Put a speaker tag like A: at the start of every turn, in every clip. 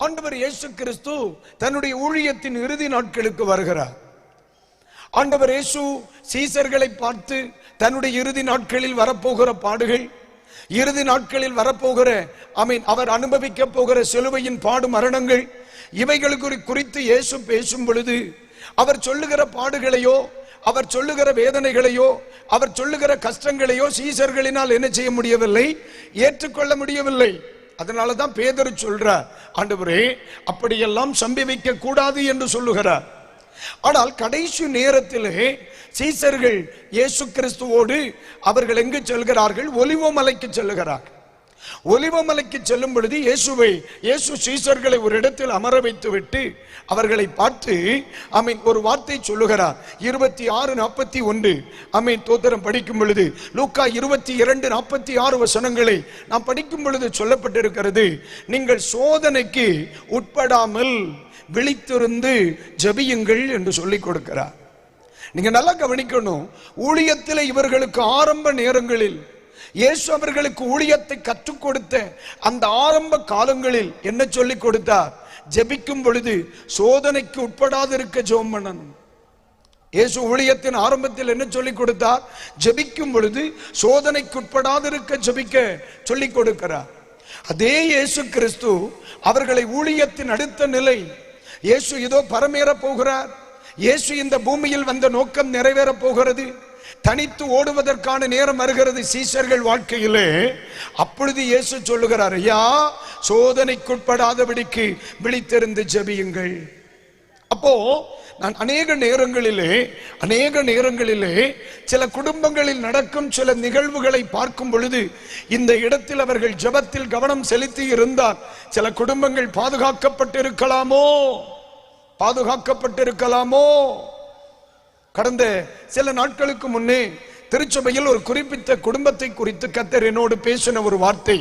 A: ஆண்டவர் இயேசு கிறிஸ்து தன்னுடைய ஊழியத்தின் இறுதி நாட்களுக்கு வருகிறார். ஆண்டவர் இயேசு சீசர்களை பார்த்து தன்னுடைய இறுதி நாட்களில் வரப்போகிற பாடுகள், இறுதி நாட்களில் வரப்போகிற அவர் அனுபவிக்க போகிற சிலுவையின் பாடு மரணங்கள், இவைகளுக்கு குறித்து இயேசு பேசும் பொழுது அவர் சொல்லுகிற பாடுகளையோ, அவர் சொல்லுகிற வேதனைகளையோ, அவர் சொல்லுகிற கஷ்டங்களையோ சீசர்களினால் என்ன செய்ய முடியவில்லை, ஏற்றுக்கொள்ள முடியவில்லை. அதனாலதான் பேதுரு சொல்றார், ஆண்டவரே அப்படியெல்லாம் சம்பவிக்க கூடாது என்று சொல்லுகிறார். ஆனால் கடைசி நேரத்திலே சீசர்கள் இயேசு கிறிஸ்துவோடு அவர்கள் எங்கு செல்கிறார்கள்? ஒலிவ மலைக்கு செல்லுகிறார்கள். ஒலிவ மலைக்கு செல்லும் பொழுது இயேசு சீசர்களை ஒரு இடத்தில் அமர வைத்து விட்டு அவர்களை பார்த்து ஒரு வார்த்தை சொல்லுகிறார். 26:41 தோத்திரம் படிக்கும் பொழுது, லூக்கா 22:46 வசனங்களை நாம் படிக்கும் பொழுது சொல்லப்பட்டிருக்கிறது, நீங்கள் சோதனைக்கு உட்படாமல் விழித்திருந்து ஜெபியுங்கள் என்று சொல்லிக் கொடுக்கிறார். நீங்க நல்லா கவனிக்கணும். ஊழியத்தில் இவர்களுக்கு ஆரம்ப நேரங்களில் இயேசு அவர்களுக்கு ஊழியத்தை கற்றுக் கொடுத்த அந்த ஆரம்ப காலங்களில் என்ன சொல்லிக் கொடுத்தார்? ஜெபிக்கும் பொழுது சோதனைக்கு உட்படாதிருக்க ஜெபம் பண்ணணும். இயேசு ஊழியத்தின் ஆரம்பத்தில் என்ன சொல்லிக் கொடுத்தார்? ஜெபிக்கும் பொழுது சோதனைக்கு உட்படாதிருக்க ஜெபிக்க சொல்லிக் கொடுக்கிறார். அதே இயேசு கிறிஸ்து அவர்களை ஊழியத்தின் அடுத்த நிலை, இயேசு இதோ பரமேற போகிறார், இயேசு இந்த பூமியில் வந்த நோக்கம் நிறைவேற போகிறது, தனித்து ஓடுவதற்கான நேரம் வருகிறது சீசர்கள் வாழ்க்கையிலே. அப்பொழுது இயேசு சொல்லுகிறார், ஐயா சோதனைக்குட்படாதபடிக்கு விழித்திருந்து ஜெபியுங்கள். அப்போ நான் அநேக நேரங்களிலே சில குடும்பங்களில் நடக்கும் சில நிகழ்வுகளை பார்க்கும் பொழுது இந்த இடத்தில் அவர்கள் ஜெபத்தில் கவனம் செலுத்தி இருந்தால் சில குடும்பங்கள் பாதுகாக்கப்பட்டிருக்கலாமோ. கடந்த சில நாட்களுக்கு முன்னே திருச்சபையில் ஒரு குறிப்பிட்ட குடும்பத்தை குறித்து கர்த்தர் என்னோடு பேசின ஒரு வார்த்தை,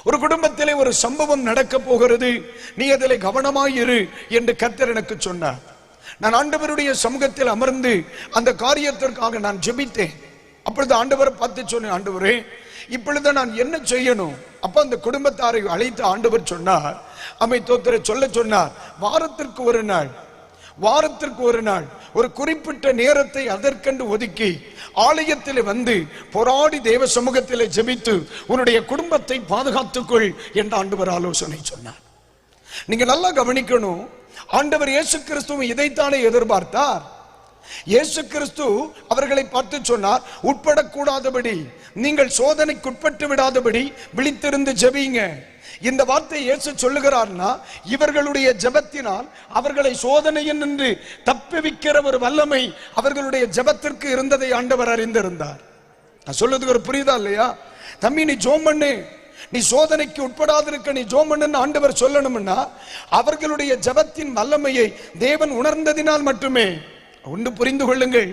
A: ஒரு குடும்பத்திலே ஒரு சம்பவம் நடக்க போகிறது, நீ அதிலே கவனமாயிரு என்று கர்த்தர் எனக்கு சொன்னார். நான் ஆண்டவருடைய சமூகத்தில் அமர்ந்து அந்த காரியத்திற்காக நான் ஜெபித்தேன். அப்பொழுது ஆண்டவரை பார்த்து சொன்னேன், ஆண்டவரே இப்பொழுது நான் என்ன செய்யணும்? அப்ப அந்த குடும்பத்தாரை அழைத்து ஆண்டவர் சொன்னார், தோத்திர சொல்ல சொன்னார், வாரத்திற்கு ஒரு நாள் ஒரு குறிப்பிட்ட நேரத்தை அதற்கென்று ஒதுக்கி ஆலயத்தில் வந்து போராடி தேவ சமூகத்திலே ஜெபித்து உன்னுடைய குடும்பத்தை பாதுகாத்துக்கொள் என்று ஆண்டவர் ஆலோசனை சொன்னார். நீங்க நல்லா கவனிக்கணும். ஆண்டவர் இயேசு கிறிஸ்துவும் இதைத்தானே எதிர்பார்த்தார். இயேசு கிறிஸ்து அவர்களை பார்த்து சொன்னார், உட்படக்கூடாதபடி, நீங்கள் சோதனைக்கு உட்பட்டு விடாதபடி விழித்திருந்து ஜெபிங்க. இந்த வார்த்தை இயேசு சொல்லுகிறார்னா இவர்களுடைய ஜெபத்தினால் அவர்களை சோதனையில் நின்று தப்புவிக்கிற ஒரு வல்லமை அவர்களுடைய ஜெபத்திற்கு இருந்ததை ஆண்டவர் அறிந்திருந்தார். நான் சொல்றதுக்கு ஒரு புரியுதா இல்லையா? தம்பி நீ ஜெபம் பண்ணு, நீ சோதனைக்கு உட்படாதிருக்க நீ ஜெபம் பண்ணுன்னு ஆண்டவர் சொல்லணும்னா அவர்களுடைய ஜெபத்தின் வல்லமையை தேவன் உணர்ந்ததினால் மட்டுமே. ஒன்று புரிந்து கொள்ளுங்கள்,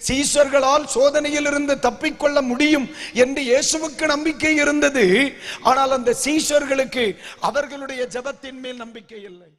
A: சீசர்களால் சோதனையில் இருந்து தப்பிக்கொள்ள முடியும் என்று இயேசுவுக்கு நம்பிக்கை இருந்தது. ஆனால் அந்த சீசர்களுக்கு அவர்களுடைய ஜெபத்தின் மேல் நம்பிக்கை இல்லை.